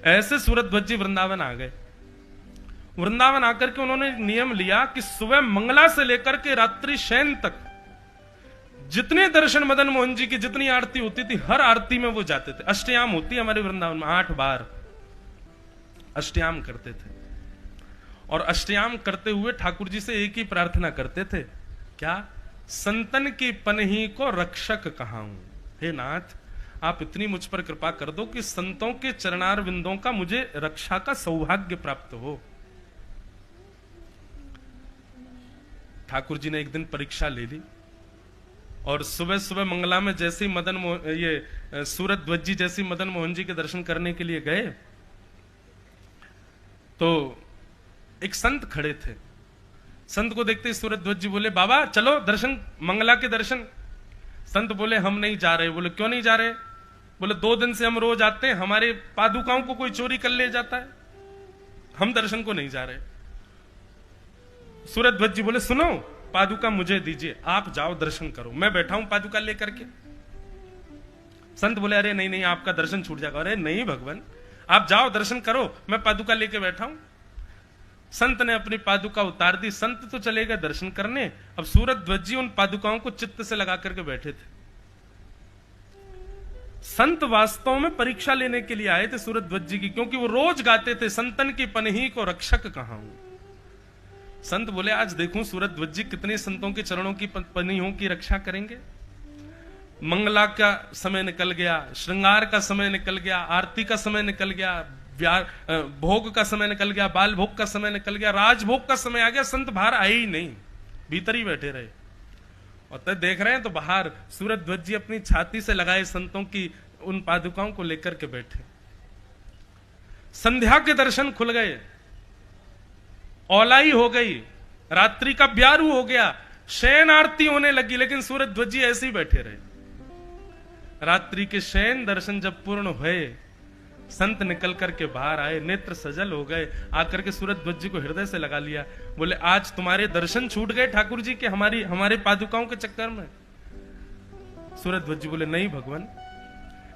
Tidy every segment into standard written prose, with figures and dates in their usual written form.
ऐसे सूरध्वज जी वृंदावन आ गए। वृंदावन आकर के उन्होंने नियम लिया कि सुबह मंगला से लेकर के रात्रि शयन तक जितने दर्शन मदन मोहन जी की जितनी आरती होती थी, हर आरती में वो जाते थे। अष्टयाम होती है हमारे वृंदावन में, 8 बार अष्टयाम करते थे। और अष्टयाम करते हुए ठाकुर जी से एक ही प्रार्थना करते थे, क्या? संतन की पनही को रक्षक कहाऊं। हे नाथ, आप इतनी मुझ पर कृपा कर दो कि संतों के चरणार विंदों का मुझे रक्षा का सौभाग्य प्राप्त हो। ठाकुर जी ने एक दिन परीक्षा ले ली और सुबह सुबह मंगला में जैसे ही ये सूरध्वज जी जैसे मदन मोहन जी के दर्शन करने के लिए गए तो एक संत खड़े थे। संत को देखते ही सूरध्वज जी बोले, बाबा चलो दर्शन, मंगला के दर्शन। संत बोले, हम नहीं जा रहे। बोले, क्यों नहीं जा रहे? बोले, 2 दिन से हम रोज आते हैं, हमारे पादुकाओं को कोई चोरी कर ले जाता है, हम दर्शन को नहीं जा रहे। सूरध्वज जी बोले, सुनो, पादुका मुझे दीजिए, आप जाओ दर्शन करो, मैं बैठा हूं पादुका लेकर के। संत बोले, अरे नहीं नहीं, आपका दर्शन छूट जाएगा। अरे नहीं भगवान, आप जाओ दर्शन करो, मैं पादुका लेके बैठा हूं। संत ने अपनी पादुका उतार दी। संत तो चले गए दर्शन करने, अब सूरध्वज जी उन पादुकाओं को चित्त से लगा करके बैठे थे। संत वास्तव में परीक्षा लेने के लिए आए थे सूरध्वज जी की, क्योंकि वो रोज गाते थे, संतन की पनही को रक्षक कहाऊं। संत बोले, आज देखूं सूरध्वज जी कितने संतों के चरणों की पनियों की रक्षा करेंगे। मंगला का समय निकल गया, श्रृंगार का समय निकल गया, आरती का समय निकल गया, भोग का समय निकल गया, बाल भोग का समय निकल गया, राजभोग का समय आ गया। संत बाहर आए ही नहीं, भीतर ही बैठे रहे। और तब देख रहे हैं तो बाहर सूरध्वज जी अपनी छाती से लगाए संतों की उन पादुकाओं को लेकर के बैठे। संध्या के दर्शन खुल गए, औलाई हो गई, रात्रि का ब्यारू हो गया, शयन आरती होने लगी, लेकिन सूरध्वज जी ऐसे ही बैठे रहे। रात्रि के शयन दर्शन जब पूर्ण हुए, संत निकल करके बाहर आए, नेत्र सजल हो गए, आकर के सूरध्वज जी को हृदय से लगा लिया। बोले, आज तुम्हारे दर्शन छूट गए ठाकुर जी के हमारे पादुकाओं के चक्कर में। सूरध्वज जी बोले, नहीं भगवान,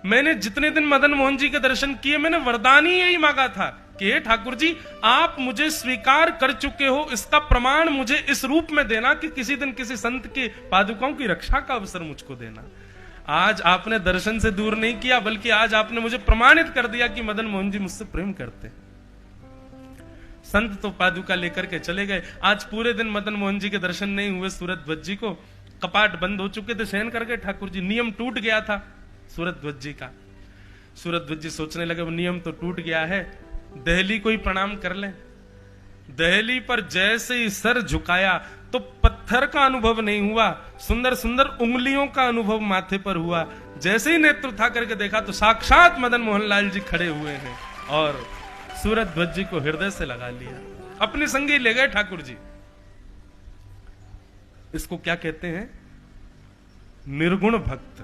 मैंने जितने दिन मदन मोहन जी के दर्शन किए, मैंने वरदान ही यही मांगा था कि ठाकुर जी, आप मुझे स्वीकार कर चुके हो, इसका प्रमाण मुझे इस रूप में देना कि किसी दिन किसी संत के पादुकाओं की रक्षा का अवसर मुझको देना। आज आपने दर्शन से दूर नहीं किया, बल्कि आज आपने मुझे प्रमाणित कर दिया कि मदन मोहन जी मुझसे प्रेम करते। संत तो पादुका लेकर के चले गए। आज पूरे दिन मदन मोहन जी के दर्शन नहीं हुए सूरध्वज जी को। कपाट बंद हो चुके थे, शयन करके ठाकुर जी, नियम टूट गया था सूरध्वज जी का। सूरध्वज जी सोचने लगे, वो नियम तो टूट गया है, दहली को ही प्रणाम कर लें। दहली पर जैसे ही सर झुकाया तो पत्थर का अनुभव नहीं हुआ, सुंदर सुंदर उंगलियों का अनुभव माथे पर हुआ। जैसे ही नेत्र उठा करके देखा तो साक्षात मदन मोहन लाल जी खड़े हुए हैं और सूरध्वज जी को हृदय से लगा लिया, अपने संगी ले गए ठाकुर जी। इसको क्या कहते हैं? निर्गुण भक्त।